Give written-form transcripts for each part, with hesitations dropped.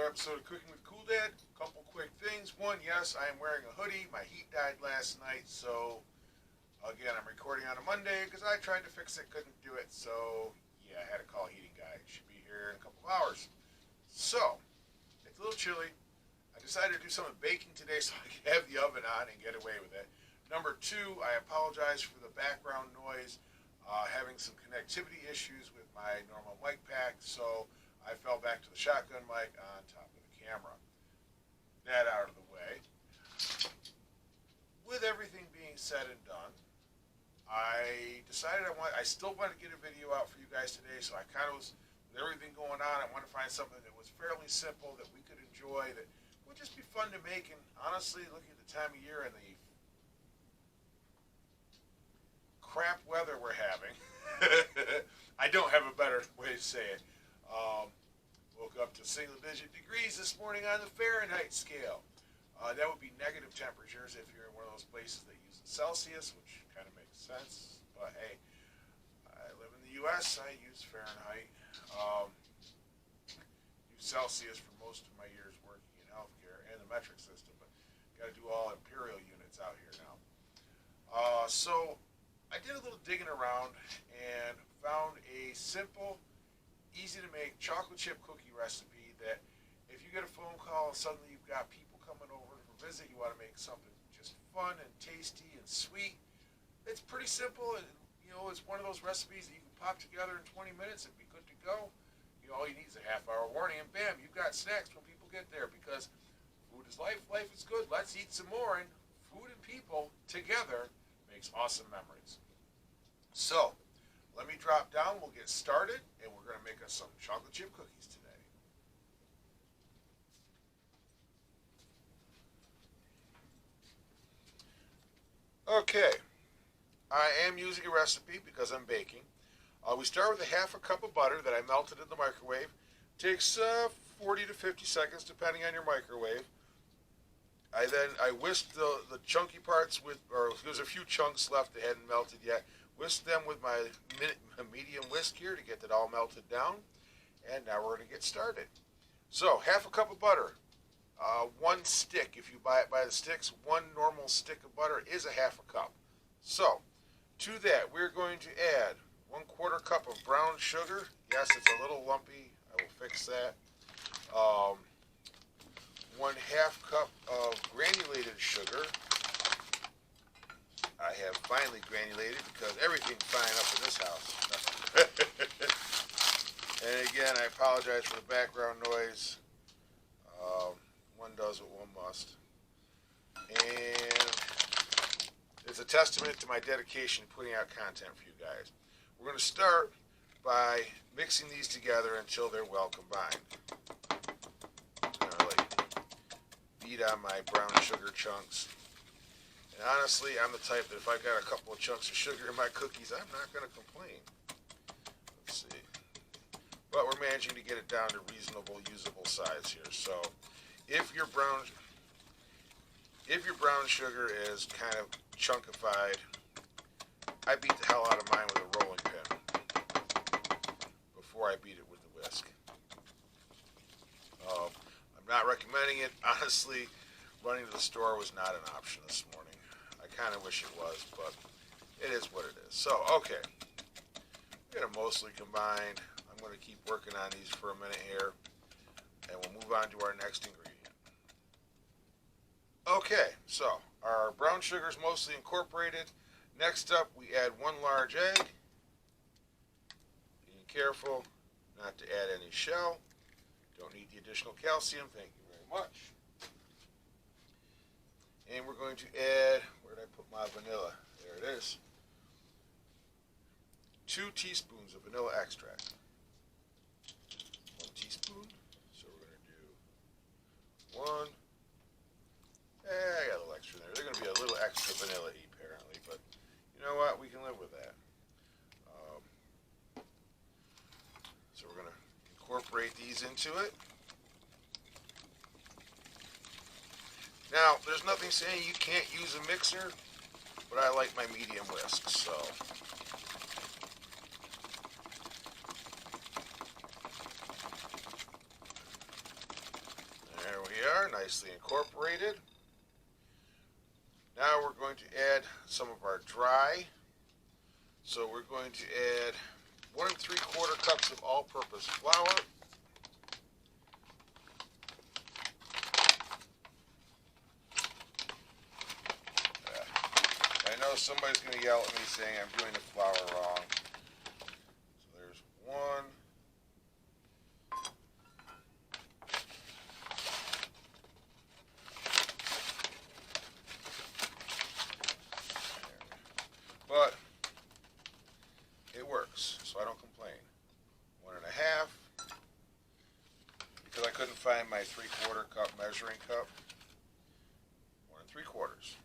episode of Cooking with Cool Dad. Couple quick things. One, yes, I am wearing a hoodie. My heat died last night, so again, I'm recording on a Monday because I tried to fix it, couldn't do it. So yeah, I had to call a heating guy. Should be here in a couple of hours. So it's a little chilly. I decided to do some baking today so I could have the oven on and get away with it. Number two, I apologize for the background noise. Having some connectivity issues with my normal mic pack, so I fell back to the shotgun mic on top of the camera. That out of the way. With everything being said and done, I decided I still want to get a video out for you guys today, so I kind of was, with everything going on, I want to find something that was fairly simple that we could enjoy, that would just be fun to make, and honestly, looking at the time of year and the crap weather we're having, I don't have a better way to say it. Woke up to single-digit degrees this morning on the Fahrenheit scale. That would be negative temperatures if you're in one of those places that use Celsius, which kind of makes sense. But hey, I live in the U.S. I use Fahrenheit. Use Celsius for most of my years working in healthcare and the metric system, but got to do all imperial units out here now. So I did a little digging around and found a simple, easy to make chocolate chip cookie recipe that if you get a phone call and suddenly you've got people coming over for a visit, you want to make something just fun and tasty and sweet. It's pretty simple, and it's one of those recipes that you can pop together in 20 minutes and be good to go. All you need is a half-hour warning, and bam, you've got snacks when people get there, because food is life, life is good, let's eat some more, and food and people together makes awesome memories. So, let me drop down, we'll get started, and we're going to make us some chocolate chip cookies today. Okay, I am using a recipe because I'm baking. We start with a half a cup of butter that I melted in the microwave. Takes 40 to 50 seconds depending on your microwave. I whisked the chunky parts there's a few chunks left that hadn't melted yet. Whisk them with my medium whisk here to get that all melted down. And now we're going to get started. So, half a cup of butter. One stick, if you buy it by the sticks, one normal stick of butter is a half a cup. So, to that, we're going to add 1/4 cup of brown sugar. Yes, it's a little lumpy. I will fix that. 1/2 cup of granulated sugar. I have finely granulated because everything's fine up in this house. And again, I apologize for the background noise. One does what one must. And it's a testament to my dedication to putting out content for you guys. We're going to start by mixing these together until they're well combined. I'm going to beat on my brown sugar chunks. And honestly, I'm the type that if I've got a couple of chunks of sugar in my cookies, I'm not going to complain. Let's see. But we're managing to get it down to reasonable, usable size here. So if your brown sugar is kind of chunkified, I beat the hell out of mine with a rolling pin before I beat it with the whisk. I'm not recommending it. Honestly, running to the store was not an option this morning. I kind of wish it was, but it is what it is. So, okay. We're going to mostly combine. I'm going to keep working on these for a minute here, and we'll move on to our next ingredient. Okay, so our brown sugar is mostly incorporated. Next up, we add 1 large egg. Being careful not to add any shell. Don't need the additional calcium. Thank you very much. And we're going to add, where did I put my vanilla? There it is. 2 teaspoons of vanilla extract. 1 teaspoon. So we're going to do 1. I got a little extra there. They're going to be a little extra vanilla-y apparently, but you know what? We can live with that. So we're going to incorporate these into it. Now, there's nothing saying you can't use a mixer, but I like my medium whisk, so. nicely incorporated. Now we're going to add some of our dry. So we're going to add 1 3/4 cups of all-purpose flour. I know somebody's going to yell at me saying I'm doing the flour wrong. So there's 1. But it works, so I don't complain. 1 1/2, because I couldn't find my 3/4 cup measuring cup. 1 3/4.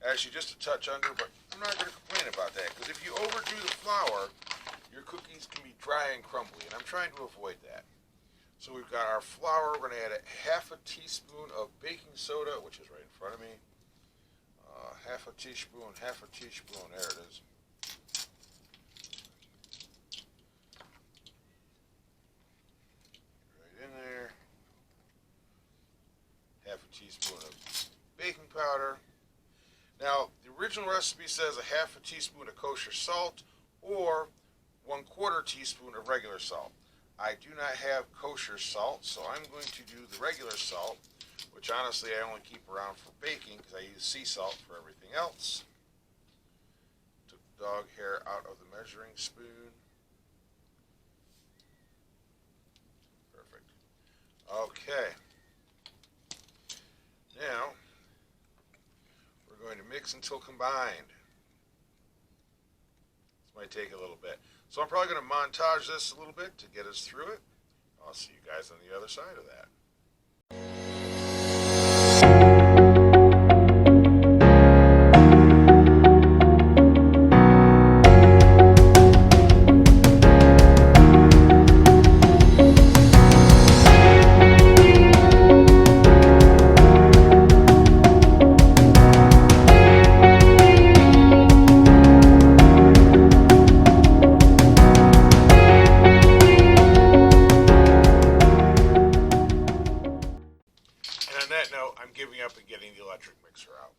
Actually, just a touch under, but I'm not going to complain about that, because if you overdo the flour, your cookies can be dry and crumbly, and I'm trying to avoid that. So we've got our flour. We're going to add a 1/2 teaspoon of baking soda, which is right in front of me. 1/2 teaspoon, 1/2 teaspoon, there it is. Right in there. 1/2 teaspoon of baking powder. Now, the original recipe says a 1/2 teaspoon of kosher salt or 1/4 teaspoon of regular salt. I do not have kosher salt, so I'm going to do the regular salt, which honestly I only keep around for baking because I use sea salt for everything else. Took the dog hair out of the measuring spoon. Perfect. Okay. Now, we're going to mix until combined. This might take a little bit. So I'm probably going to montage this a little bit to get us through it. I'll see you guys on the other side of that. On that note, I'm giving up and getting the electric mixer out.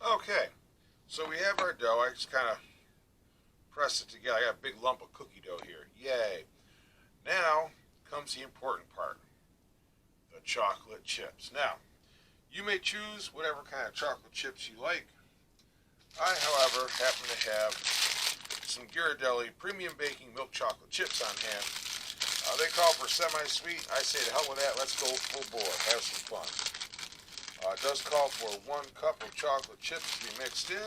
Okay, so we have our dough. I just kind of press it together. I got a big lump of cookie dough here. Yay. Now comes the important part, the chocolate chips. Now, you may choose whatever kind of chocolate chips you like. I, however, happen to have some Ghirardelli Premium Baking Milk Chocolate Chips on hand. They call for semi-sweet. I say to hell with that. Let's go full bore. Have some fun. It does call for 1 cup of chocolate chips to be mixed in.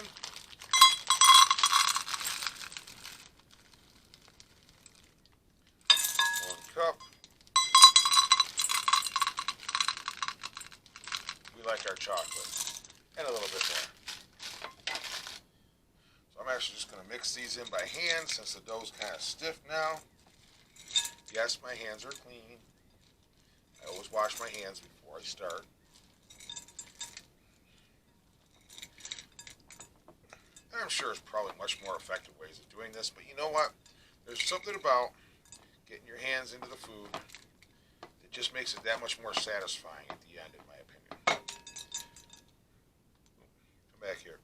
Cup. We like our chocolate. And a little bit more. So I'm actually just going to mix these in by hand since the dough's kind of stiff now. Yes, my hands are clean. I always wash my hands before I start. And I'm sure there's probably much more effective ways of doing this, but you know what? There's something about getting your hands into the food that just makes it that much more satisfying at the end, in my opinion. Come back here.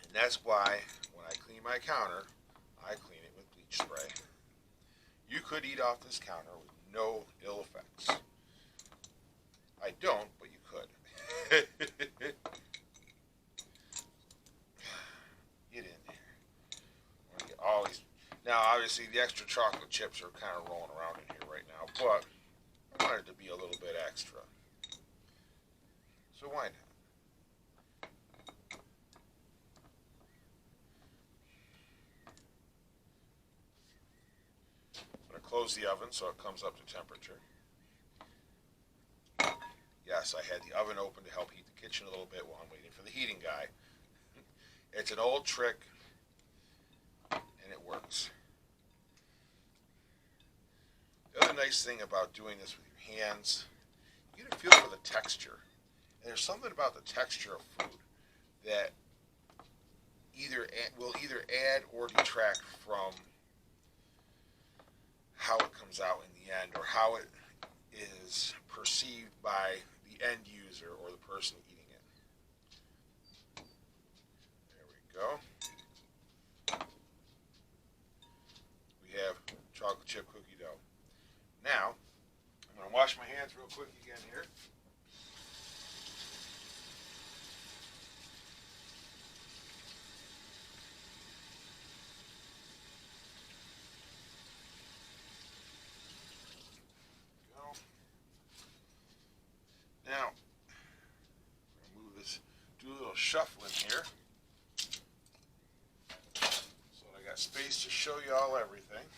And that's why when I clean my counter, I clean it with bleach spray. You could eat off this counter with no ill effects. I don't, but you could. Get in there. You always. Now, obviously, the extra chocolate chips are kind of rolling around in here right now, but I wanted it to be a little bit extra. So why not? I'm going to close the oven so it comes up to temperature. Yes, I had the oven open to help heat the kitchen a little bit while I'm waiting for the heating guy. It's an old trick, and it works. The other nice thing about doing this with your hands, you get a feel for the texture. And there's something about the texture of food that will either add or detract from how it comes out in the end, or how it is perceived by the end user or the person eating it. There we go. We have chocolate chip cookie dough. Now, I'm going to wash my hands real quick again here. Now, I'm going to move this, do a little shuffling here, so I got space to show you all everything.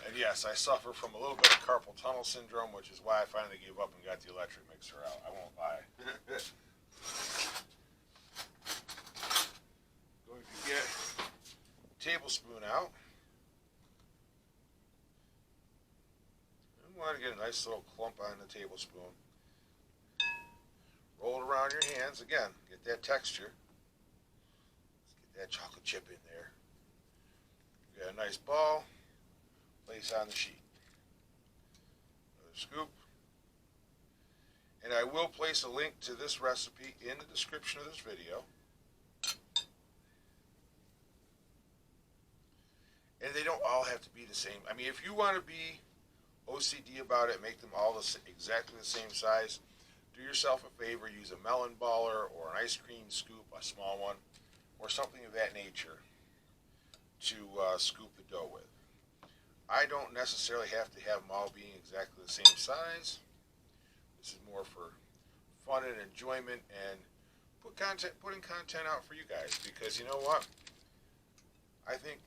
And yes, I suffer from a little bit of carpal tunnel syndrome, which is why I finally gave up and got the electric mixer out. I won't lie. Going to get tablespoon out. I want to get a nice little clump on the tablespoon. Roll it around your hands again. Get that texture. Let's get that chocolate chip in there. Get a nice ball. Place on the sheet. Another scoop. And I will place a link to this recipe in the description of this video. And they don't all have to be the same. I mean, if you want to be OCD about it, make them all exactly the same size, do yourself a favor, use a melon baller or an ice cream scoop, a small one, or something of that nature to scoop the dough with. I don't necessarily have to have them all being exactly the same size. This is more for fun and enjoyment and putting content out for you guys, because you know what? I think,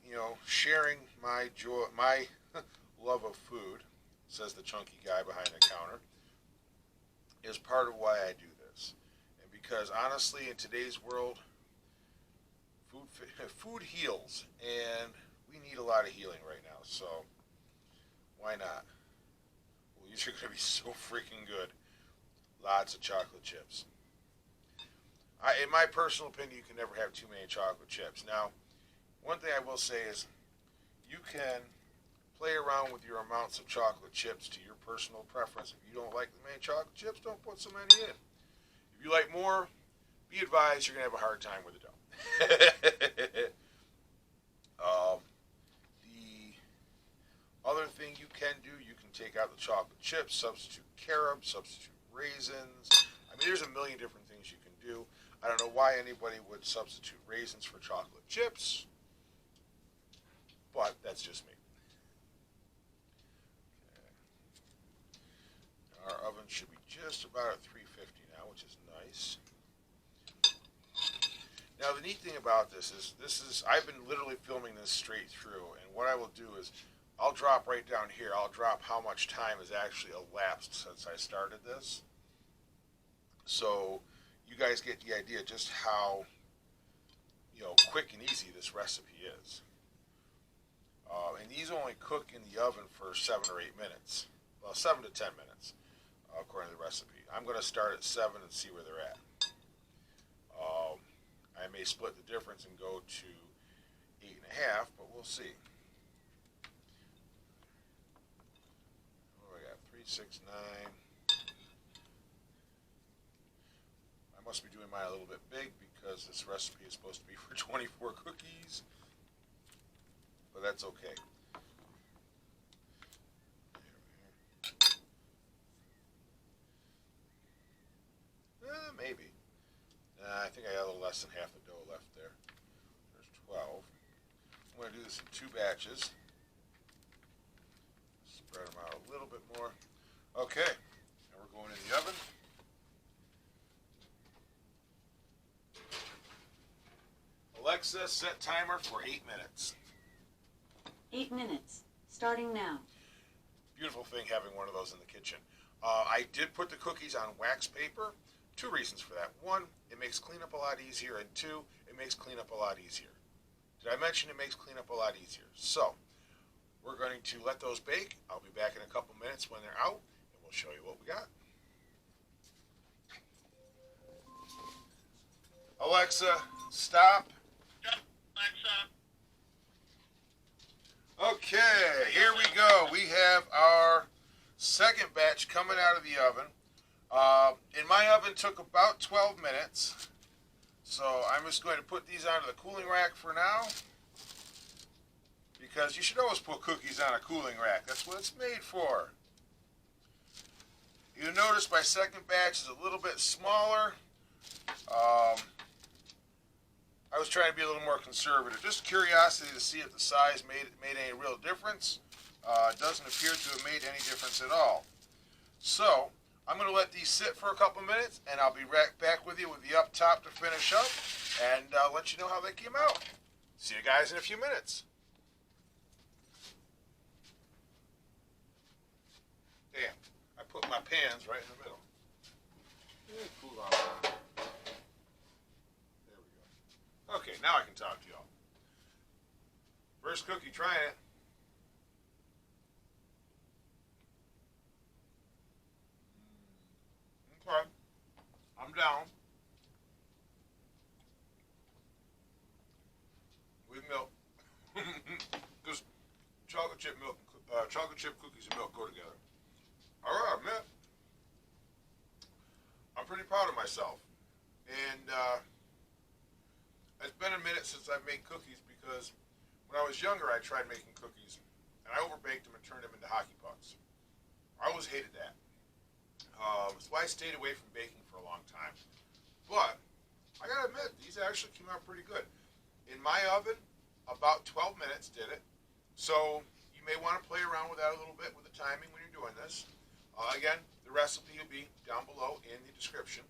sharing my joy, my love of food, says the chunky guy behind the counter, is part of why I do this. And because honestly, in today's world, food heals, and we need a lot of healing right now. So why not? Well, these are going to be so freaking good. Lots of chocolate chips. In my personal opinion, you can never have too many chocolate chips. Now, one thing I will say is you can play around with your amounts of chocolate chips to your personal preference. If you don't like the many chocolate chips, don't put so many in. If you like more, be advised you're going to have a hard time with the dough. The other thing you can do, you can take out the chocolate chips, substitute carob, substitute raisins. I mean, there's a million different things you can do. I don't know why anybody would substitute raisins for chocolate chips, but that's just me. Okay. Our oven should be just about at 350 now, which is nice. Now, the neat thing about this is I've been literally filming this straight through, and what I will do is I'll drop right down here. I'll drop how much time has actually elapsed since I started this, so you guys get the idea just how quick and easy this recipe is. And these only cook in the oven for 7 or 8 minutes. Well, 7 to 10 minutes, according to the recipe. I'm going to start at 7 and see where they're at. I may split the difference and go to 8.5, but we'll see. Oh, I got 369. I must be doing mine a little bit big because this recipe is supposed to be for 24 cookies. but that's okay. Maybe. I think I got a little less than half the dough left there. There's 12. I'm going to do this in 2 batches. Spread them out a little bit more. Okay, now we're going in the oven. Alexa, set timer for 8 minutes. 8 minutes, starting now. Beautiful thing having one of those in the kitchen. I did put the cookies on wax paper. 2 reasons for that. 1, it makes cleanup a lot easier, and 2, it makes cleanup a lot easier. Did I mention it makes cleanup a lot easier? So, we're going to let those bake. I'll be back in a couple minutes when they're out, and we'll show you what we got. Alexa, stop. Yep, Alexa. Okay, here we go. We have our second batch coming out of the oven. In my oven took about 12 minutes. So I'm just going to put these onto the cooling rack for now. Because you should always put cookies on a cooling rack. That's what it's made for. You'll notice my second batch is a little bit smaller. I was trying to be a little more conservative. Just curiosity to see if the size made any real difference. It doesn't appear to have made any difference at all. So, I'm going to let these sit for a couple minutes, and I'll be right back with you with the up top to finish up, and let you know how they came out. See you guys in a few minutes. Damn, I put my pans right in the middle. Cool off. There we go. Okay, now I can talk to y'all. First cookie, trying it. Okay, I'm down. With milk. Because chocolate chip cookies and milk go together. All right, man. I'm pretty proud of myself. And it's been a minute since I've made cookies because when I was younger, I tried making cookies. And I overbaked them and turned them into hockey pucks. I always hated that. So I stayed away from baking for a long time. But I gotta admit, these actually came out pretty good. In my oven, about 12 minutes did it. So you may want to play around with that a little bit with the timing when you're doing this. Again, the recipe will be down below in the description.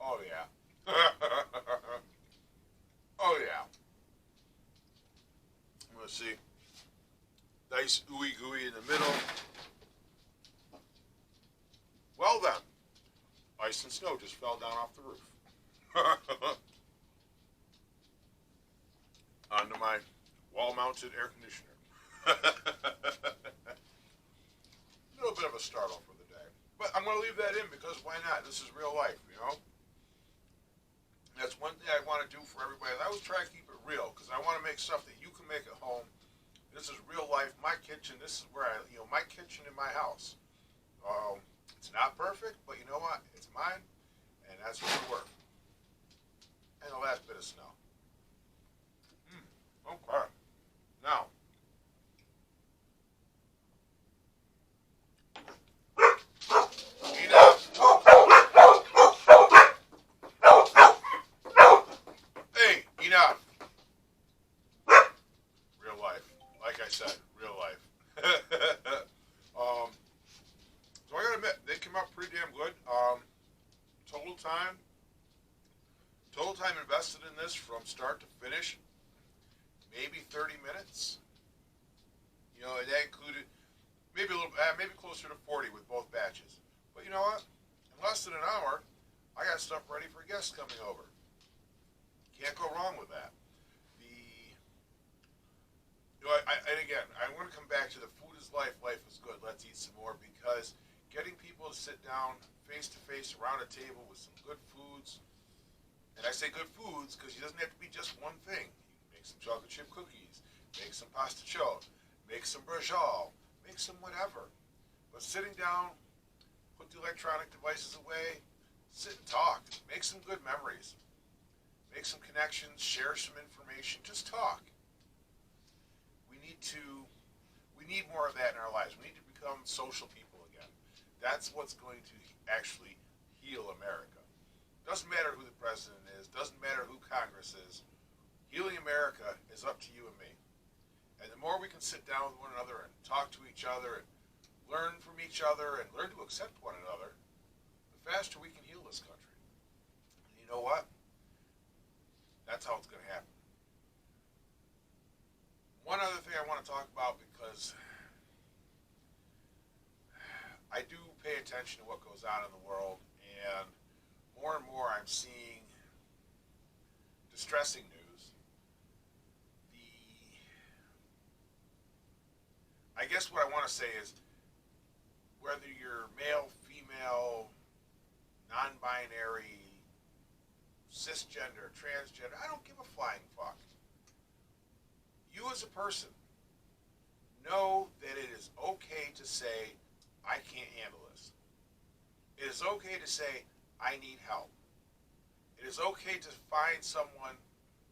Oh yeah. Oh yeah. Let's see. Nice ooey gooey in the middle. Well then, ice and snow just fell down off the roof. Onto my wall-mounted air conditioner. A little bit of a startle for the day. But I'm going to leave that in because why not? This is real life, you know? That's one thing I want to do for everybody. I always try to keep it real because I want to make stuff that you can make at home. This is real life, my kitchen. This is where my kitchen in my house. It's not perfect, but you know what? It's mine, and that's where we work. And the last bit of snow. Okay. Now. Enough. Hey, enough. Real life. Like I said, real life. So I gotta admit, they came out pretty damn good. Total time invested in this from start to finish, maybe 30 minutes. You know, that included maybe a little, maybe closer to 40 with both batches. But you know what? In less than an hour, I got stuff ready for guests coming over. Can't go wrong with that. And again, I want to come back to the food is life, life is good. Let's eat some more because getting people to sit down face to face around a table with some good foods, and I say good foods because it doesn't have to be just one thing. You can make some chocolate chip cookies, make some pasticcio, make some brajol, make some whatever. But sitting down, put the electronic devices away, sit and talk, make some good memories. make some connections, share some information, just talk. We need more of that in our lives. We need to become social people again. That's what's going to actually heal America. Doesn't matter who the president is, doesn't matter who Congress is. Healing America is up to you and me. And the more we can sit down with one another and talk to each other and learn from each other and learn to accept one another, the faster we can heal this country. And you know what? That's how it's going to happen. One other thing I want to talk about, because I do pay attention to what goes on in the world, and more I'm seeing distressing news. I guess what I want to say is, whether you're male, female, non-binary, cisgender, transgender, I don't give a flying fuck. You as a person know that it is okay to say, I can't handle this. It is okay to say, I need help. It is okay to find someone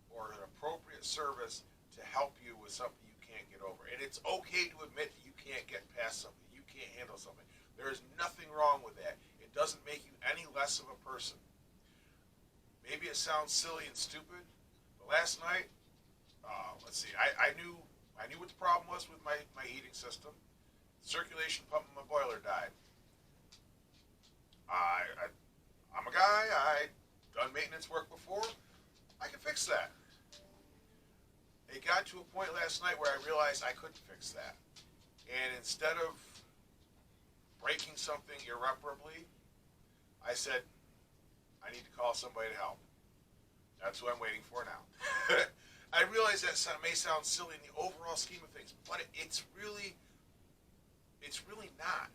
or an appropriate service to help you with something you can't get over. And it's okay to admit that you can't get past something, you can't handle something. There is nothing wrong with that. It doesn't make you any less of a person. Maybe it sounds silly and stupid, but last night, let's see, I knew what the problem was with my heating system. Circulation pump in my boiler died. I'm a guy, I've done maintenance work before, I can fix that. It got to a point last night where I realized I couldn't fix that. And instead of breaking something irreparably, I said, I need to call somebody to help. That's who I'm waiting for now. I realize that may sound silly in the overall scheme of things, but it's really not.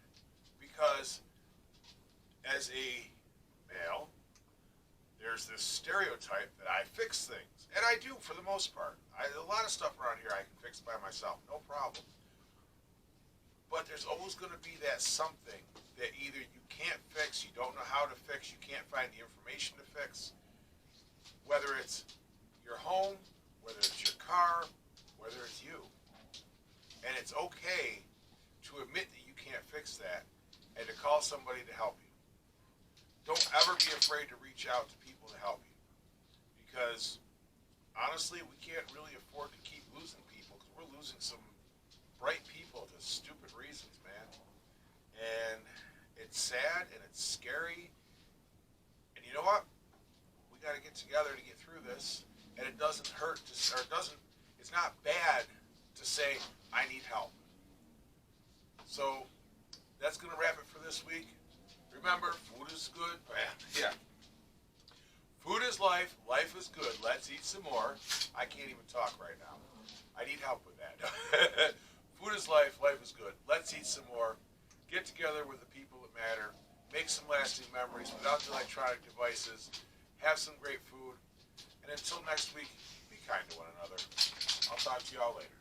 Because as a male, there's this stereotype that I fix things. And I do, for the most part. A lot of stuff around here I can fix by myself, no problem. But there's always going to be that something that either you can't fix, you don't know how to fix, you can't find the information to fix. Whether it's your home, whether it's your car, whether it's you. And it's okay to admit that you can't fix that and to call somebody to help you. Don't ever be afraid to reach out to people to help you. Because, honestly, we can't really afford to keep losing people, because we're losing some bright people to stupid reasons, man. And it's sad and it's scary. And you know what? We got to get together to get through this. And it doesn't hurt to, or it's not bad to say, I need help. So, that's going to wrap it for this week. Remember, food is good. Yeah. Food is life. Life is good. Let's eat some more. I can't even talk right now. I need help with that. Food is life. Life is good. Let's eat some more. Get together with the people that matter. Make some lasting memories without the electronic devices. Have some great food. And until next week, be kind to one another. I'll talk to you all later.